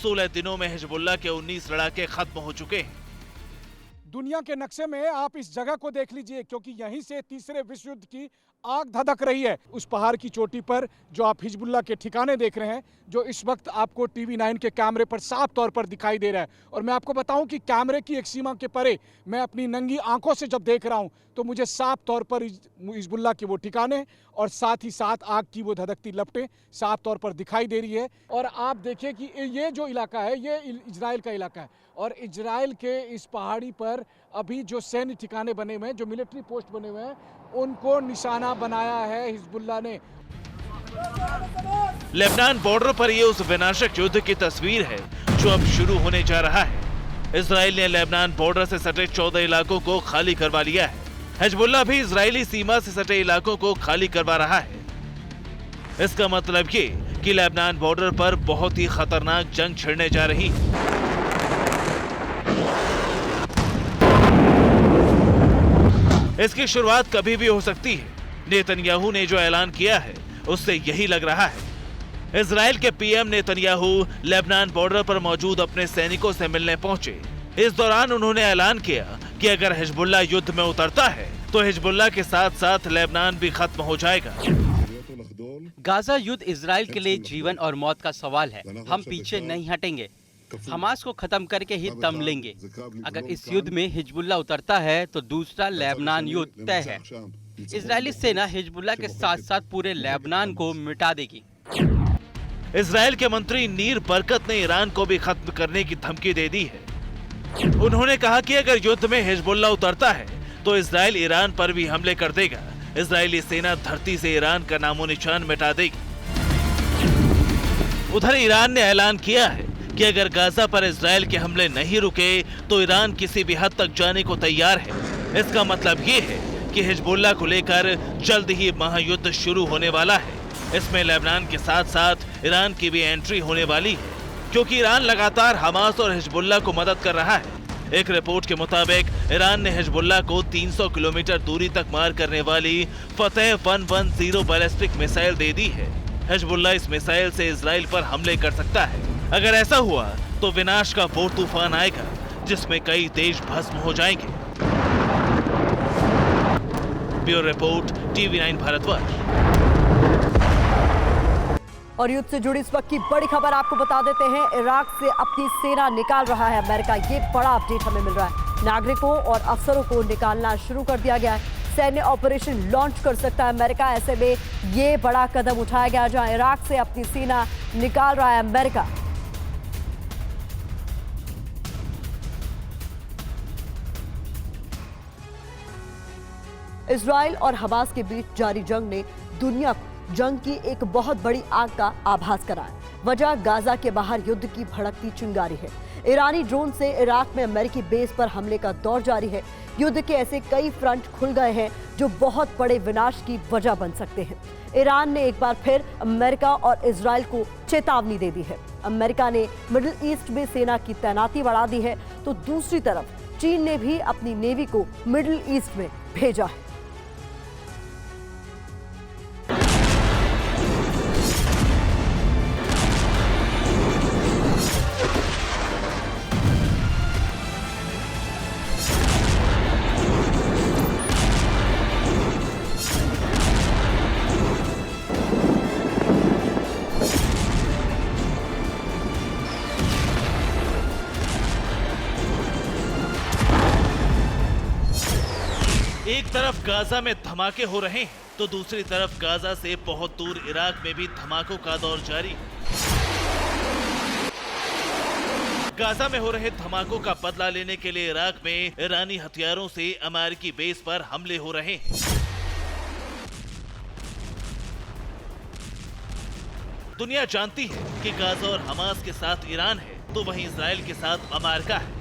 16 दिनों में हिजबुल्लाह के 19 लड़ाके खत्म हो चुके हैं। दुनिया के नक्शे में आप इस जगह को देख लीजिए, क्योंकि यहीं से तीसरे विश्व युद्ध की आग धधक रही है। उस पहाड़ की चोटी पर जो आप हिजबुल्लाह के ठिकाने देख रहे हैं, जो इस वक्त आपको टीवी 9 के कैमरे पर साफ तौर पर दिखाई दे रहा है। और मैं आपको बताऊं कि कैमरे की एक सीमा के परे मैं अपनी नंगी आंखों से जब देख रहा हूं तो मुझे साफ तौर पर हिजबुल्लाह के वो ठिकाने और साथ ही साथ आग की वो धधकती लपटें साफ तौर पर दिखाई दे रही है। और आप देखिए कि ये जो इलाका है ये इजराइल का इलाका है और इजराइल के इस पहाड़ी पर अभी जो सैन्य ठिकाने बने हुए हैं, जो मिलिट्री पोस्ट बने हुए हैं, उनको निशाना बनाया है हिजबुल्लाह ने। लेबनान बॉर्डर पर ये उस विनाशक युद्ध की तस्वीर है जो अब शुरू होने जा रहा है। इजराइल ने लेबनान बॉर्डर से सटे 14 इलाकों को खाली करवा लिया है। हिजबुल्लाह भी इजरायली सीमा से सटे इलाकों को खाली करवा रहा है। इसका मतलब ये कि लेबनान बॉर्डर पर बहुत ही खतरनाक जंग छिड़ने जा रही है। इसकी शुरुआत कभी भी हो सकती है। नेतन्याहू ने जो ऐलान किया है उससे यही लग रहा है। इजराइल के पीएम नेतन्याहू लेबनान बॉर्डर पर मौजूद अपने सैनिकों से मिलने पहुंचे। इस दौरान उन्होंने ऐलान किया कि अगर हिजबुल्लाह युद्ध में उतरता है तो हिजबुल्लाह के साथ साथ लेबनान भी खत्म हो जाएगा। गाजा युद्ध इजराइल के लिए जीवन और मौत का सवाल है। हम पीछे नहीं हटेंगे। हमास को खत्म करके ही दम लेंगे। अगर इस युद्ध में हिजबुल्लाह उतरता है तो दूसरा लेबनान युद्ध तय है। इजरायली सेना हिजबुल्लाह के साथ साथ पूरे लेबनान को मिटा देगी। इजरायल के मंत्री नीर बरकत ने ईरान को भी खत्म करने की धमकी दे दी है। उन्होंने कहा कि अगर युद्ध में हिजबुल्लाह उतरता है तो इजरायल ईरान पर भी हमले कर देगा। इजरायली सेना धरती से ईरान का नामो निशान मिटा देगी। उधर ईरान ने ऐलान किया है कि अगर गाजा पर इजरायल के हमले नहीं रुके तो ईरान किसी भी हद तक जाने को तैयार है। इसका मतलब ये है कि हिजबुल्लाह को लेकर जल्द ही महायुद्ध शुरू होने वाला है। इसमें लेबनान के साथ साथ ईरान की भी एंट्री होने वाली है, क्योंकि ईरान लगातार हमास और हिजबुल्लाह को मदद कर रहा है। एक रिपोर्ट के मुताबिक ईरान ने हिजबुल्लाह को 300 किलोमीटर दूरी तक मार करने वाली फतेह 110 बैलिस्टिक मिसाइल दे दी है। हिजबुल्ला इस मिसाइल से इजराइल पर हमले कर सकता है। अगर ऐसा हुआ तो विनाश का वो तूफान आएगा जिसमें कई देश भस्म हो जाएंगे। Bureau report, TV9 Bharatvarsh. और युद्ध से जुड़ी इस वक्त की बड़ी खबर आपको बता देते हैं। इराक से अपनी सेना निकाल रहा है अमेरिका। ये बड़ा अपडेट हमें मिल रहा है। नागरिकों और अफसरों को निकालना शुरू कर दिया गया है। सैन्य ऑपरेशन लॉन्च कर सकता है अमेरिका। ऐसे में ये बड़ा कदम उठाया गया जहां इराक से अपनी सेना निकाल रहा है अमेरिका। इजराइल और हमास के बीच जारी जंग ने दुनिया को जंग की एक बहुत बड़ी आग का आभास कराया। वजह गाजा के बाहर युद्ध की भड़कती चिंगारी है। ईरानी ड्रोन से इराक में अमेरिकी बेस पर हमले का दौर जारी है। युद्ध के ऐसे कई फ्रंट खुल गए हैं जो बहुत बड़े विनाश की वजह बन सकते हैं। ईरान ने एक बार फिर अमेरिका और इजराइल को चेतावनी दे दी है। अमेरिका ने मिडिल ईस्ट में सेना की तैनाती बढ़ा दी है, तो दूसरी तरफ चीन ने भी अपनी नेवी को मिडिल ईस्ट में भेजा है। एक तरफ गाजा में धमाके हो रहे हैं तो दूसरी तरफ गाजा से बहुत दूर इराक में भी धमाकों का दौर जारी है। गाजा में हो रहे धमाकों का बदला लेने के लिए इराक में ईरानी हथियारों से अमेरिकी बेस पर हमले हो रहे हैं। दुनिया जानती है कि गाजा और हमास के साथ ईरान है तो वहीं इजराइल के साथ अमेरिका है।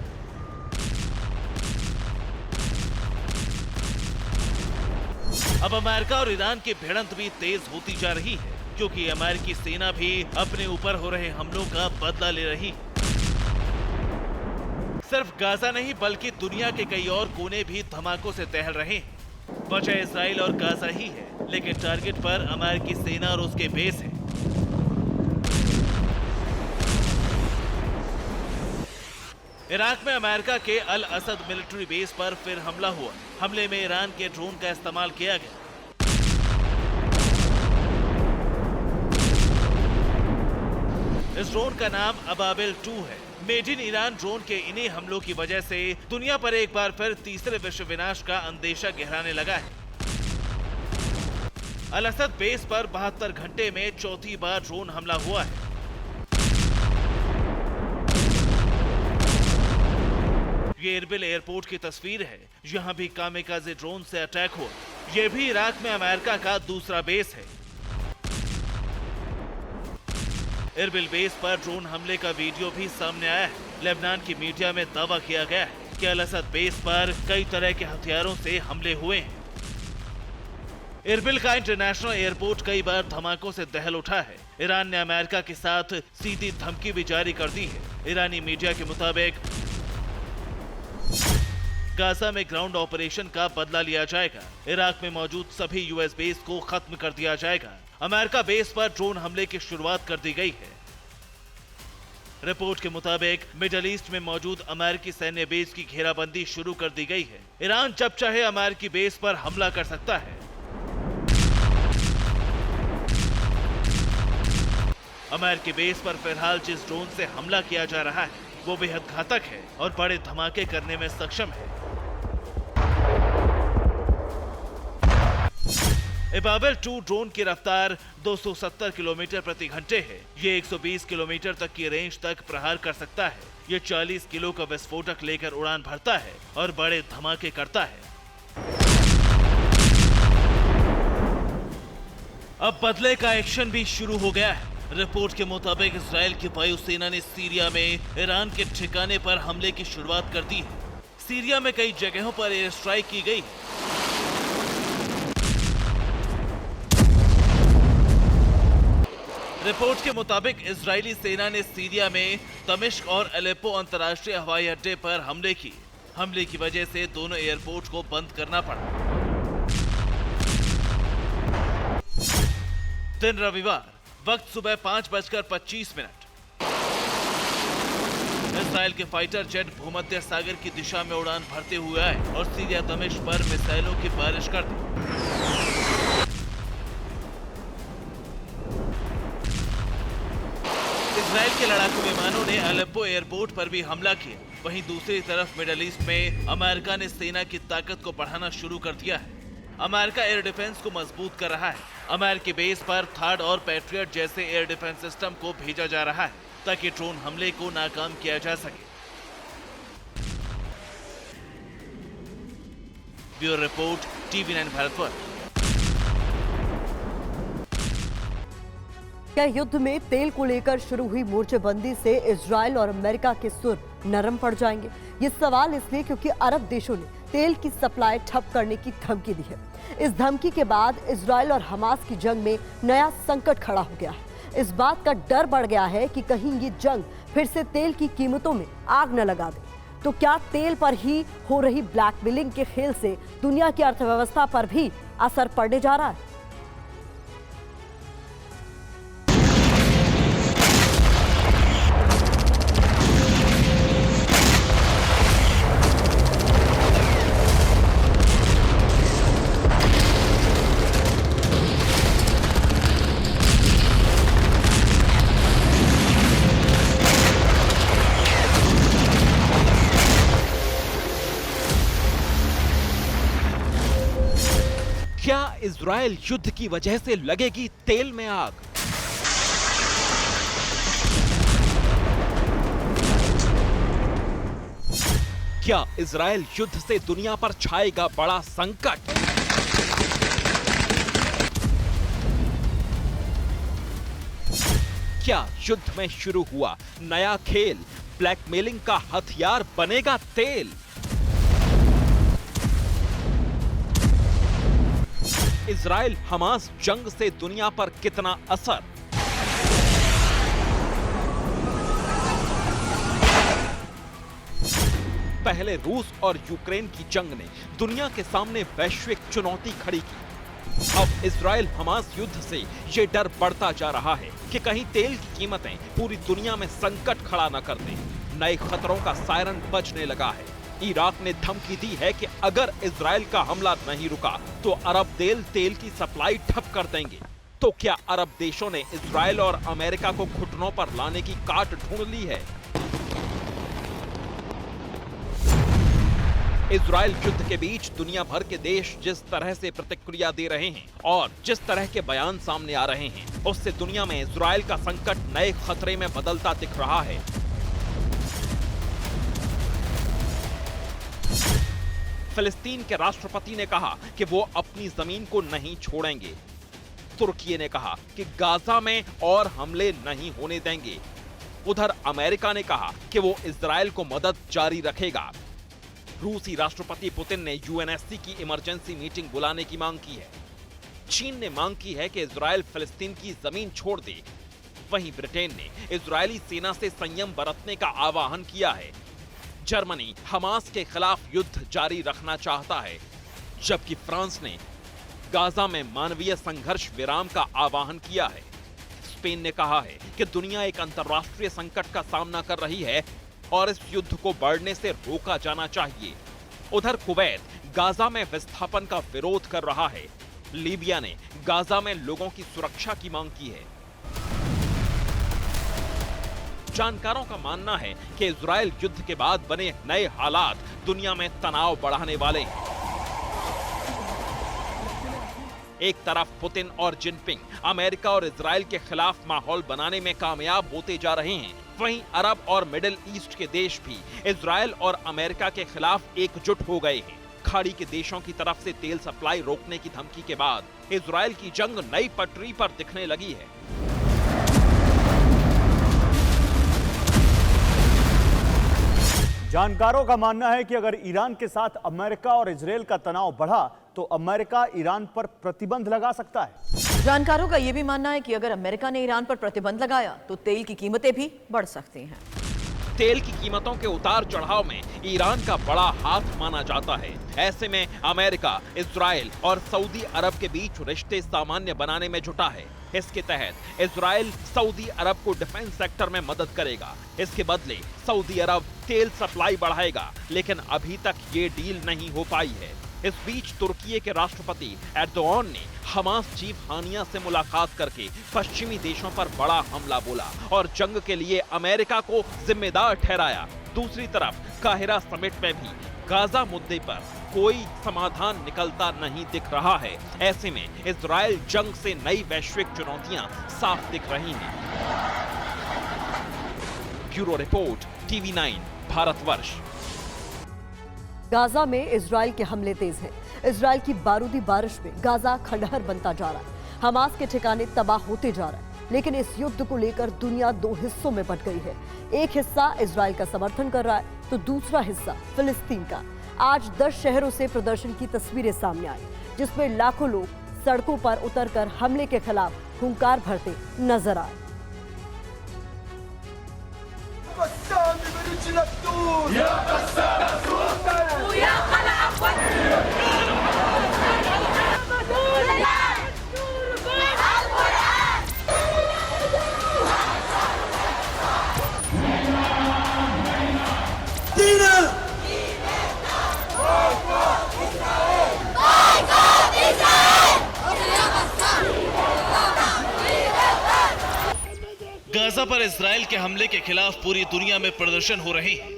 अब अमेरिका और ईरान की भिड़ंत भी तेज होती जा रही है क्योंकि अमेरिकी सेना भी अपने ऊपर हो रहे हमलों का बदला ले रही है। सिर्फ गाजा नहीं बल्कि दुनिया के कई और कोने भी धमाकों से दहल रहे हैं। वजह इजराइल और गाजा ही है, लेकिन टारगेट पर अमेरिकी सेना और उसके बेस है। इराक में अमेरिका के अल असद मिलिट्री बेस पर फिर हमला हुआ। हमले में ईरान के ड्रोन का इस्तेमाल किया गया। इस ड्रोन का नाम अबाबिल 2 है। मेड इन ईरान ड्रोन के इन्हीं हमलों की वजह से दुनिया पर एक बार फिर तीसरे विश्व विनाश का अंदेशा गहराने लगा है। अल असद बेस पर 72 घंटे में चौथी बार ड्रोन हमला हुआ है। ये इरबिल एयरपोर्ट की तस्वीर है। यहाँ भी कामिकाज़े ड्रोन से अटैक हुआ। ये भी इराक में अमेरिका का दूसरा बेस है। इरबिल बेस पर ड्रोन हमले का वीडियो भी सामने आया है। लेबनान की मीडिया में दावा किया गया है कि अल असद बेस पर कई तरह के हथियारों से हमले हुए हैं। इरबिल का इंटरनेशनल एयरपोर्ट कई बार धमाकों से दहल उठा है। ईरान ने अमेरिका के साथ सीधी धमकी भी जारी कर दी है। ईरानी मीडिया के मुताबिक गाजा में ग्राउंड ऑपरेशन का बदला लिया जाएगा। इराक में मौजूद सभी यूएस बेस को खत्म कर दिया जाएगा। अमेरिका बेस पर ड्रोन हमले की शुरुआत कर दी गई है। रिपोर्ट के मुताबिक मिडिल ईस्ट में मौजूद अमेरिकी सैन्य बेस की घेराबंदी शुरू कर दी गई है। ईरान जब चाहे अमेरिकी बेस पर हमला कर सकता है। अमेरिकी बेस पर फिलहाल जिस ड्रोन से हमला किया जा रहा है वो बेहद घातक है और बड़े धमाके करने में सक्षम है। अबाबिल 2 ड्रोन की रफ्तार 270 किलोमीटर प्रति घंटे है। ये 120 किलोमीटर तक की रेंज तक प्रहार कर सकता है। ये 40 किलो का विस्फोटक लेकर उड़ान भरता है और बड़े धमाके करता है। अब बदले का एक्शन भी शुरू हो गया है। रिपोर्ट के मुताबिक इजराइल की वायुसेना ने सीरिया में ईरान के ठिकाने पर हमले की शुरुआत कर दी है। सीरिया में कई जगहों पर एयर स्ट्राइक की गई है। रिपोर्ट के मुताबिक इजरायली सेना ने सीरिया में दमिश्क और अलेप्पो अंतर्राष्ट्रीय हवाई अड्डे पर हमले किए। हमले की वजह से दोनों एयरपोर्ट को बंद करना पड़ा। दिन रविवार वक्त सुबह 5:25। इसराइल के फाइटर जेट भूमध्य सागर की दिशा में उड़ान भरते हुए आए और सीरिया दमिश्क पर मिसाइलों की बारिश कर दी। इसराइल के लड़ाकू विमानों ने अलेप्पो एयरपोर्ट पर भी हमला किया। वहीं दूसरी तरफ मिडिल ईस्ट में अमेरिका ने सेना की ताकत को बढ़ाना शुरू कर दिया है। अमेरिका एयर डिफेंस को मजबूत कर रहा है। अमेरिकी बेस पर थर्ड और पैट्रियट जैसे एयर डिफेंस सिस्टम को भेजा जा रहा है ताकि ड्रोन हमले को नाकाम किया जा सके। Bureau report, TV9 Bharatvarsh. क्या युद्ध में तेल को लेकर शुरू हुई मोर्चेबंदी से इजराइल और अमेरिका के सुर नरम पड़ जाएंगे? ये सवाल इसलिए क्योंकि अरब देशों ने तेल की सप्लाई ठप करने की धमकी दी है। इस धमकी के बाद इजराइल और हमास की जंग में नया संकट खड़ा हो गया है। इस बात का डर बढ़ गया है कि कहीं ये जंग फिर से तेल की कीमतों में आग न लगा दे। तो क्या तेल पर ही हो रही ब्लैकमेलिंग के खेल से दुनिया की अर्थव्यवस्था पर भी असर पड़ने जा रहा है? क्या इजराइल युद्ध की वजह से लगेगी तेल में आग? क्या इजराइल युद्ध से दुनिया पर छाएगा बड़ा संकट? क्या युद्ध में शुरू हुआ नया खेल ब्लैकमेलिंग का हथियार बनेगा तेल? इजराइल हमास जंग से दुनिया पर कितना असर? पहले रूस और यूक्रेन की जंग ने दुनिया के सामने वैश्विक चुनौती खड़ी की। अब इजराइल हमास युद्ध से ये डर बढ़ता जा रहा है कि कहीं तेल की कीमतें पूरी दुनिया में संकट खड़ा न कर दें। नए खतरों का सायरन बजने लगा है। इराक ने धमकी दी है कि अगर इजराइल का हमला नहीं रुका तो अरब तेल की सप्लाई ठप कर देंगे। तो क्या अरब देशों ने इजराइल और अमेरिका को घुटनों पर लाने की काट ढूंढ ली है? इजराइल युद्ध के बीच दुनिया भर के देश जिस तरह से प्रतिक्रिया दे रहे हैं और जिस तरह के बयान सामने आ रहे हैं, उससे दुनिया में इजराइल का संकट नए खतरे में बदलता दिख रहा है। फिलिस्तीन के राष्ट्रपति ने कहा कि वो अपनी जमीन को नहीं छोड़ेंगे। तुर्की ने कहा कि गाजा में और हमले नहीं होने देंगे। उधर अमेरिका ने कहा कि वो इजराइल को मदद जारी रखेगा। रूसी राष्ट्रपति पुतिन ने यूएनएससी की इमरजेंसी मीटिंग बुलाने की मांग की है। चीन ने मांग की है कि इजराइल फिलिस्तीन की जमीन छोड़ दे। वहीं ब्रिटेन ने इजरायली सेना से संयम बरतने का आह्वान किया है। जर्मनी हमास के खिलाफ युद्ध जारी रखना चाहता है, जबकि फ्रांस ने गाजा में मानवीय संघर्ष विराम का आह्वान किया है। स्पेन ने कहा है कि दुनिया एक अंतर्राष्ट्रीय संकट का सामना कर रही है और इस युद्ध को बढ़ने से रोका जाना चाहिए। उधर कुवैत गाजा में विस्थापन का विरोध कर रहा है। लीबिया ने गाजा में लोगों की सुरक्षा की मांग की है। जानकारों का मानना है कि इजराइल युद्ध के बाद बने नए हालात दुनिया में तनाव बढ़ाने वाले हैं। एक तरफ पुतिन और जिनपिंग अमेरिका और इजराइल के खिलाफ माहौल बनाने में कामयाब होते जा रहे हैं, वहीं अरब और मिडिल ईस्ट के देश भी इजराइल और अमेरिका के खिलाफ एकजुट हो गए हैं। खाड़ी के देशों की तरफ से तेल सप्लाई रोकने की धमकी के बाद इजराइल की जंग नई पटरी पर दिखने लगी है। जानकारों का मानना है कि अगर ईरान के साथ अमेरिका और इजराइल का तनाव बढ़ा तो अमेरिका ईरान पर प्रतिबंध लगा सकता है। जानकारों का यह भी मानना है कि अगर अमेरिका ने ईरान पर प्रतिबंध लगाया तो तेल की कीमतें भी बढ़ सकती हैं। तेल की कीमतों के उतार चढ़ाव में ईरान का बड़ा हाथ माना जाता है। ऐसे में अमेरिका, इजराइल और सऊदी अरब के बीच रिश्ते सामान्य बनाने में जुटा है। इसके तहत इजराइल सऊदी अरब को डिफेंस सेक्टर में मदद करेगा। इसके बदले सऊदी अरब तेल सप्लाई बढ़ाएगा, लेकिन अभी तक ये डील नहीं हो पाई है। इस बीच तुर्की के राष्ट्रपति एर्दोआन ने हमास चीफ हानिया से मुलाकात करके पश्चिमी देशों पर बड़ा हमला बोला और जंग के लिए अमेरिका को जिम्मेदार ठहराया। दूसरी तरफ काहिरा समिट में भी गाजा मुद्दे पर कोई समाधान निकलता नहीं दिख रहा है। ऐसे में इजराइल जंग से नई वैश्विक चुनौतियां साफ दिख रही हैं। Bureau report, TV9 Bharatvarsh. Gaza में इजराइल के हमले तेज हैं। इजराइल की बारूदी बारिश में गाजा खंडहर बनता जा रहा है। हमास के ठिकाने तबाह होते जा रहा है। लेकिन इस युद्ध को लेकर दुनिया दो हिस्सों में बंट गई है। एक हिस्सा इजराइल का समर्थन कर रहा है तो दूसरा हिस्सा फिलिस्तीन का। आज 10 शहरों से प्रदर्शन की तस्वीरें सामने आई, जिसमें लाखों लोग सड़कों पर उतरकर हमले के खिलाफ हुंकार भरते नजर आए। गाजा पर इजराइल के हमले के खिलाफ पूरी दुनिया में प्रदर्शन हो रहे हैं।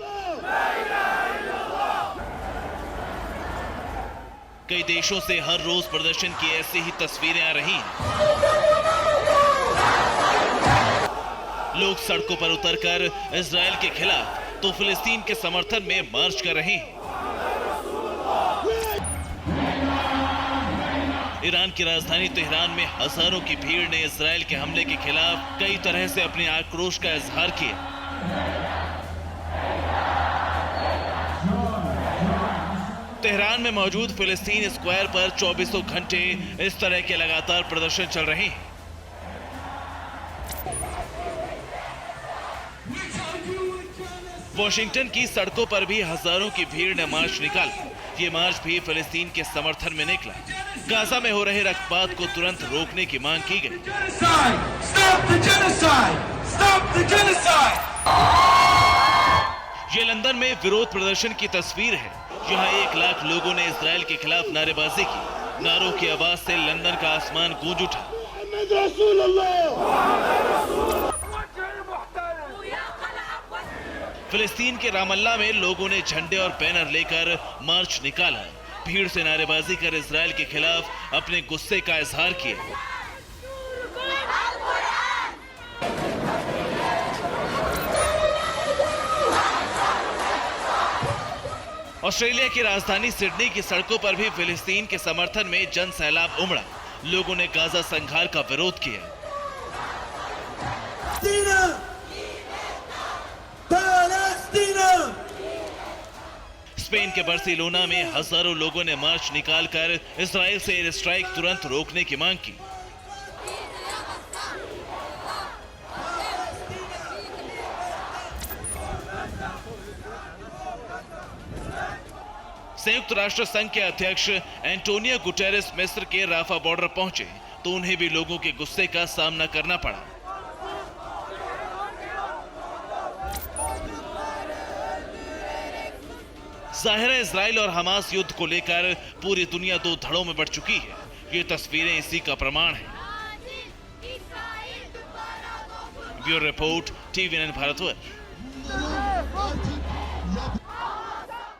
कई देशों से हर रोज प्रदर्शन की ऐसी ही तस्वीरें आ रही हैं। लोग सड़कों पर उतरकर इजराइल के खिलाफ तो फिलिस्तीन के समर्थन में मार्च कर रहे हैं। ईरान की राजधानी तेहरान में हजारों की भीड़ ने इजराइल के हमले के खिलाफ कई तरह से अपने आक्रोश का इजहार किया। तेहरान में मौजूद फिलिस्तीन स्क्वायर पर 24 घंटे इस तरह के लगातार प्रदर्शन चल रहे हैं। वॉशिंगटन की सड़कों पर भी हजारों की भीड़ ने मार्च निकाला। ये मार्च भी फिलिस्तीन के समर्थन में निकला। गाजा में हो रहे रक्तपात को तुरंत रोकने की मांग की गई। ये लंदन में विरोध प्रदर्शन की तस्वीर है। यहाँ 1 लाख लोगों ने इजराइल के खिलाफ नारेबाजी की। नारों की आवाज से लंदन का आसमान गूंज उठा। फिलिस्तीन के रामल्ला में लोगों ने झंडे और बैनर लेकर मार्च निकाला। भीड़ से नारेबाजी कर इजराइल के खिलाफ अपने गुस्से का इजहार किया। ऑस्ट्रेलिया की राजधानी सिडनी की सड़कों पर भी फिलिस्तीन के समर्थन में जन सैलाब उमड़ा। लोगों ने गाजा संघार का विरोध किया। स्पेन के बार्सिलोना में हजारों लोगों ने मार्च निकालकर इजराइल से एयर स्ट्राइक तुरंत रोकने की मांग की। संयुक्त राष्ट्र संघ के अध्यक्ष एंटोनियो गुटेरेस मिस्र के राफा बॉर्डर पहुंचे तो उन्हें भी लोगों के गुस्से का सामना करना पड़ा। जाहिर है इजराइल और हमास युद्ध को लेकर पूरी दुनिया दो धड़ों में बढ़ चुकी है। ये तस्वीरें इसी का प्रमाण है। Bureau report, TV9 Bharatvarsh.